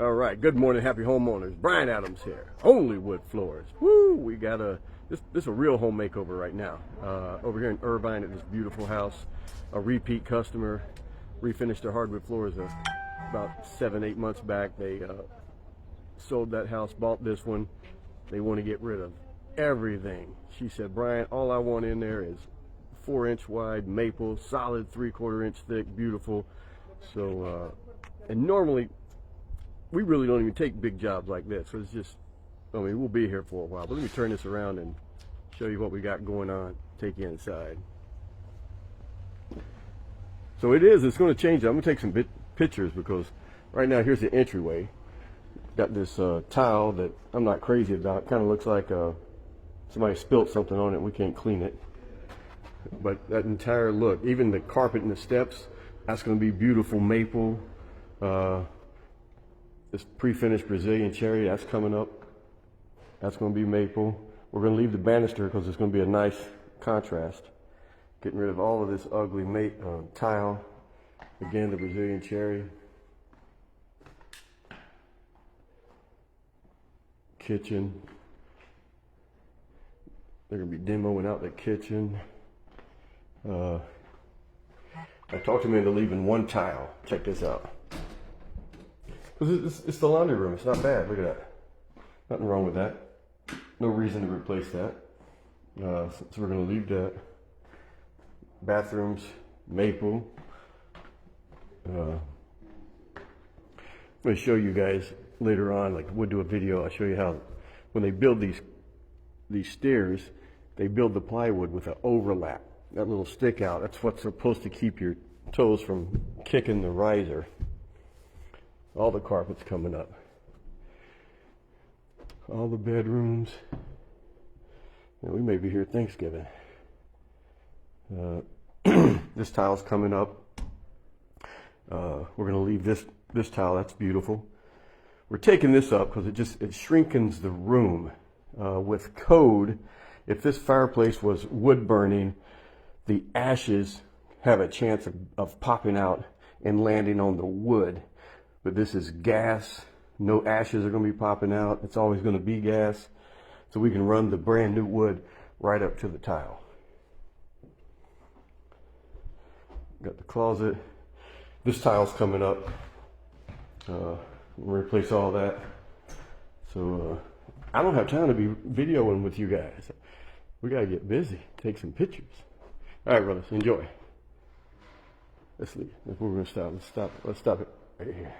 All right, good morning, happy homeowners. Brian Adams here, OnlyWoodFloors. Woo, we got this is a real home makeover right now. Over here in Irvine at this beautiful house. A repeat customer refinished their hardwood floors about 7-8 months back. They sold that house, bought this one. They want to get rid of everything. She said, Brian, all I want in there is 4-inch wide maple, solid 3/4 inch thick, beautiful. So, and normally, we really don't even take big jobs like this. So it's just, I mean, we'll be here for a while. But let me turn this around and show you what we got going on. Take you inside. So it's going to change. I'm going to take some pictures because right now, here's the entryway. Got this tile that I'm not crazy about. Kind of looks like somebody spilt something on it. We can't clean it. But that entire look, even the carpet and the steps, that's going to be beautiful maple. This pre-finished Brazilian cherry, that's coming up. That's going to be maple. We're going to leave the banister because it's going to be a nice contrast. Getting rid of all of this ugly tile. Again, the Brazilian cherry. Kitchen. They're going to be demoing out the kitchen. I talked them into leaving one tile. Check this out. It's the laundry room. It's not bad. Look at that. Nothing wrong with that. No reason to replace that. So we're going to leave that. Bathrooms, maple. I'm going to show you guys later on, like we'll do a video. I'll show you how when they build these stairs, they build the plywood with an overlap. That little stick out, that's what's supposed to keep your toes from kicking the riser. All the carpets coming up. All the bedrooms. And we may be here Thanksgiving. This tile's coming up. We're going to leave this tile. That's beautiful. We're taking this up because it shrinkens the room. With code, if this fireplace was wood burning, the ashes have a chance of popping out and landing on the wood. But this is gas. No ashes are going to be popping out. It's always going to be gas. So we can run the brand new wood right up to the tile. Got the closet. This tile's coming up. We'll replace all that. So I don't have time to be videoing with you guys. We got to get busy. Take some pictures. All right, brothers. Enjoy. Let's leave. We're going to stop. Let's stop it right here.